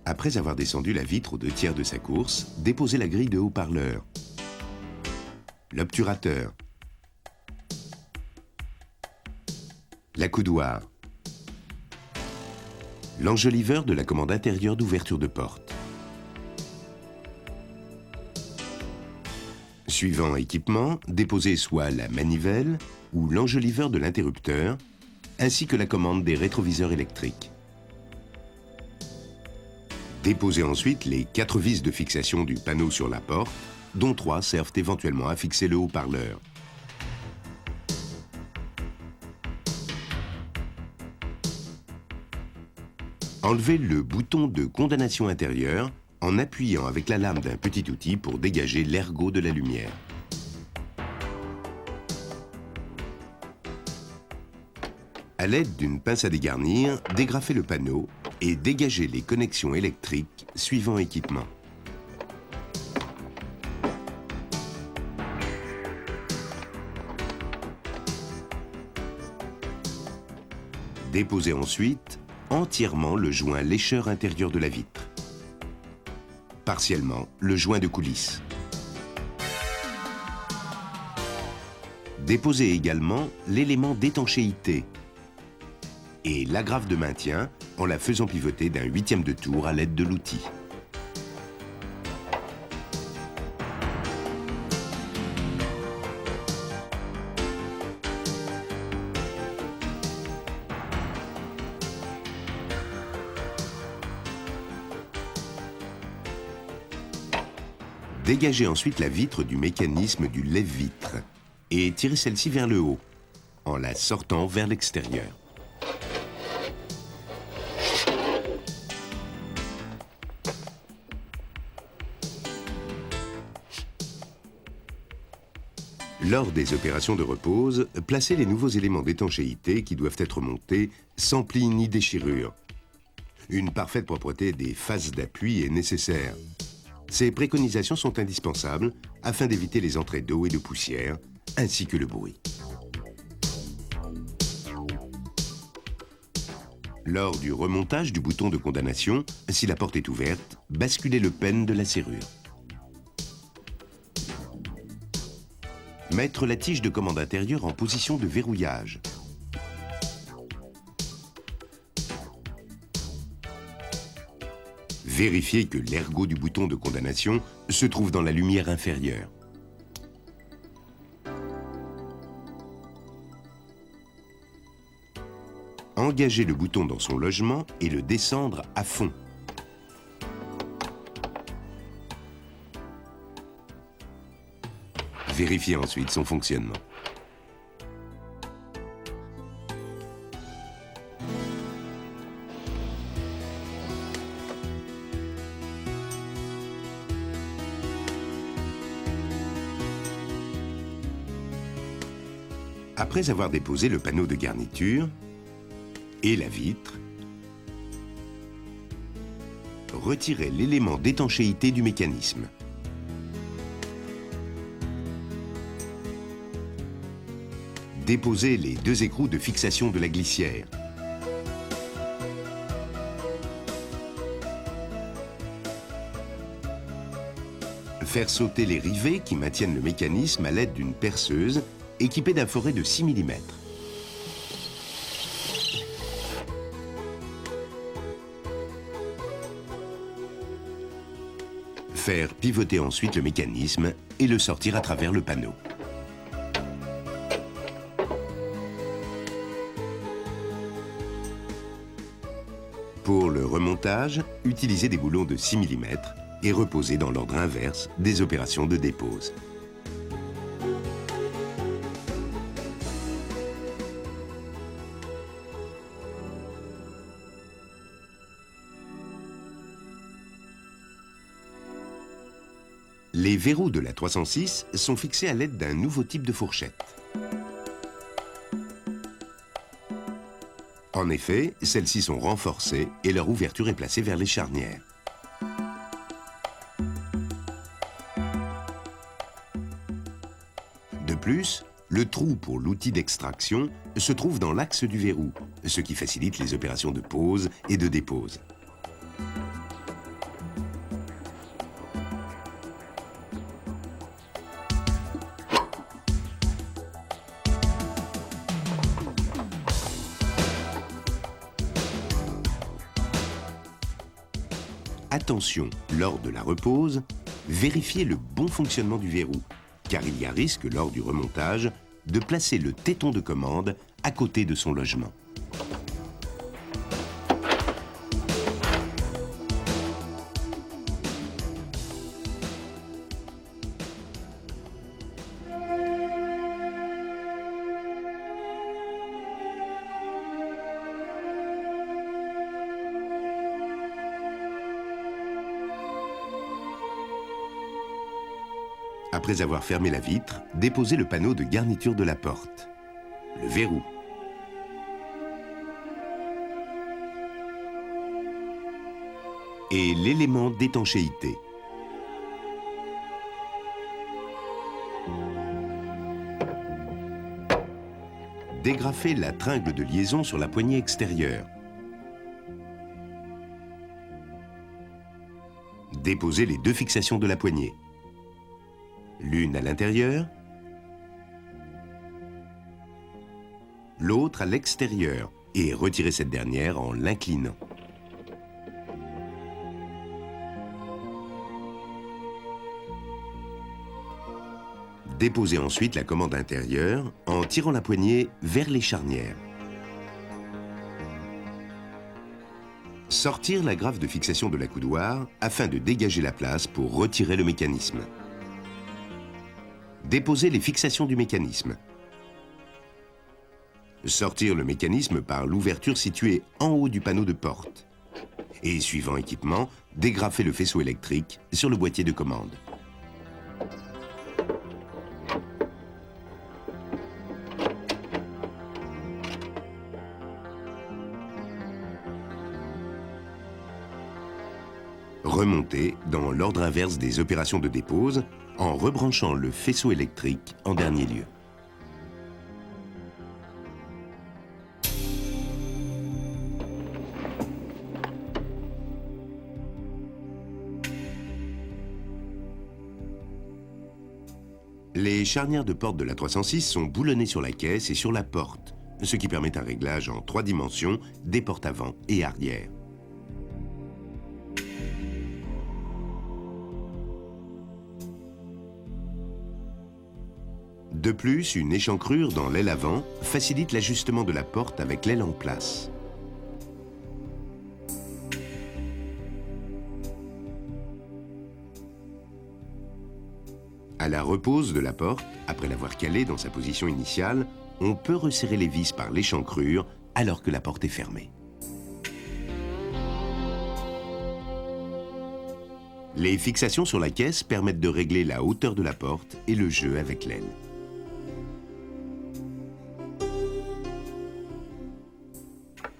Après avoir descendu la vitre aux 2/3 de sa course, déposez la grille de haut-parleur, l'obturateur, l'accoudoir, l'enjoliveur de la commande intérieure d'ouverture de porte. Suivant équipement, déposez soit la manivelle ou l'enjoliveur de l'interrupteur, ainsi que la commande des rétroviseurs électriques. Déposez ensuite les 4 vis de fixation du panneau sur la porte, dont 3 servent éventuellement à fixer le haut-parleur. Enlevez le bouton de condamnation intérieure en appuyant avec la lame d'un petit outil pour dégager l'ergot de la lumière. À l'aide d'une pince à dégarnir, dégrafez le panneau et dégagez les connexions électriques suivant équipement. Déposez ensuite entièrement le joint lécheur intérieur de la vitre, partiellement le joint de coulisse. Déposez également l'élément d'étanchéité et l'agrafe de maintien en la faisant pivoter d'un 1/8 de tour à l'aide de l'outil. Dégagez ensuite la vitre du mécanisme du lève-vitre et tirez celle-ci vers le haut, en la sortant vers l'extérieur. Lors des opérations de repose, placez les nouveaux éléments d'étanchéité qui doivent être montés sans plis ni déchirure. Une parfaite propreté des faces d'appui est nécessaire. Ces préconisations sont indispensables afin d'éviter les entrées d'eau et de poussière, ainsi que le bruit. Lors du remontage du bouton de condamnation, si la porte est ouverte, basculez le pêne de la serrure. Mettre la tige de commande intérieure en position de verrouillage. Vérifiez que l'ergot du bouton de condamnation se trouve dans la lumière inférieure. Engagez le bouton dans son logement et le descendre à fond. Vérifiez ensuite son fonctionnement. Après avoir déposé le panneau de garniture et la vitre, retirez l'élément d'étanchéité du mécanisme. Déposez les 2 écrous de fixation de la glissière. Faire sauter les rivets qui maintiennent le mécanisme à l'aide d'une perceuse équipée d'un foret de 6 mm. Faire pivoter ensuite le mécanisme et le sortir à travers le panneau. Pour le remontage, utilisez des boulons de 6 mm et reposez dans l'ordre inverse des opérations de dépose. Les verrous de la 306 sont fixés à l'aide d'un nouveau type de fourchette. En effet, celles-ci sont renforcées et leur ouverture est placée vers les charnières. De plus, le trou pour l'outil d'extraction se trouve dans l'axe du verrou, ce qui facilite les opérations de pose et de dépose. attention, lors de la repose, vérifiez le bon fonctionnement du verrou, car il y a risque, lors du remontage, de placer le téton de commande à côté de son logement. Après avoir fermé la vitre, déposez le panneau de garniture de la porte, le verrou, et l'élément d'étanchéité. Dégrafez la tringle de liaison sur la poignée extérieure. Déposez les deux fixations de la poignée. L'une à l'intérieur, l'autre à l'extérieur, et retirez cette dernière en l'inclinant. Déposez ensuite la commande intérieure en tirant la poignée vers les charnières. Sortir la graffe de fixation de l'accoudoir afin de dégager la place pour retirer le mécanisme. Déposer les fixations du mécanisme. Sortir le mécanisme par l'ouverture située en haut du panneau de porte. Et suivant équipement, dégrafer le faisceau électrique sur le boîtier de commande. Remonter dans l'ordre inverse des opérations de dépose en rebranchant le faisceau électrique en dernier lieu. Les charnières de porte de la 306 sont boulonnées sur la caisse et sur la porte, ce qui permet un réglage en 3 dimensions des portes avant et arrière. De plus, une échancrure dans l'aile avant facilite l'ajustement de la porte avec l'aile en place. À la repose de la porte, après l'avoir calée dans sa position initiale, on peut resserrer les vis par l'échancrure alors que la porte est fermée. Les fixations sur la caisse permettent de régler la hauteur de la porte et le jeu avec l'aile.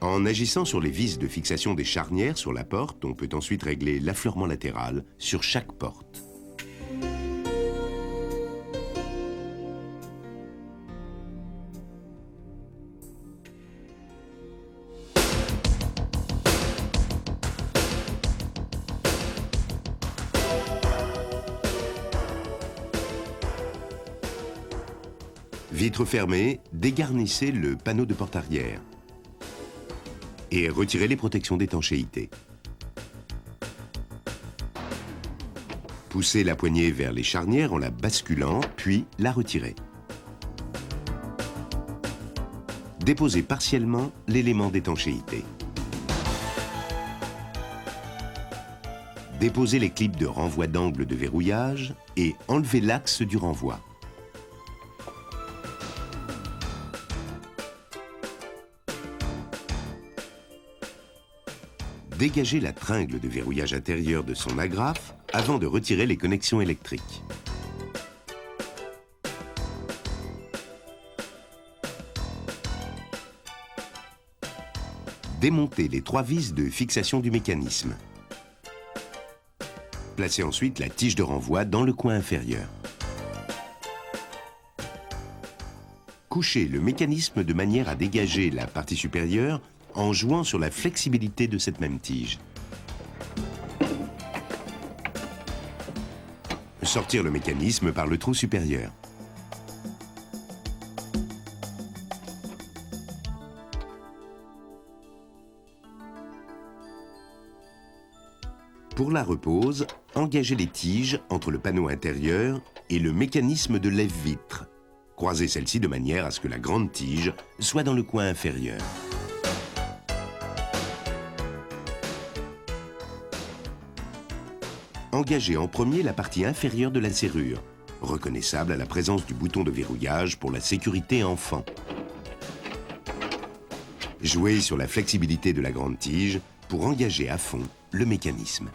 En agissant sur les vis de fixation des charnières sur la porte, on peut ensuite régler l'affleurement latéral sur chaque porte. Vitre fermée, dégarnissez le panneau de porte arrière et retirez les protections d'étanchéité. Poussez la poignée vers les charnières en la basculant, puis la retirez. Déposez partiellement l'élément d'étanchéité. Déposez les clips de renvoi d'angle de verrouillage et enlevez l'axe du renvoi. Dégagez la tringle de verrouillage intérieur de son agrafe avant de retirer les connexions électriques. Démontez les 3 vis de fixation du mécanisme. Placez ensuite la tige de renvoi dans le coin inférieur. Couchez le mécanisme de manière à dégager la partie supérieure en jouant sur la flexibilité de cette même tige. Sortir le mécanisme par le trou supérieur. Pour la repose, engagez les tiges entre le panneau intérieur et le mécanisme de lève-vitre. Croisez celle-ci de manière à ce que la grande tige soit dans le coin inférieur. Engagez en premier la partie inférieure de la serrure, reconnaissable à la présence du bouton de verrouillage pour la sécurité enfant. Jouez sur la flexibilité de la grande tige pour engager à fond le mécanisme.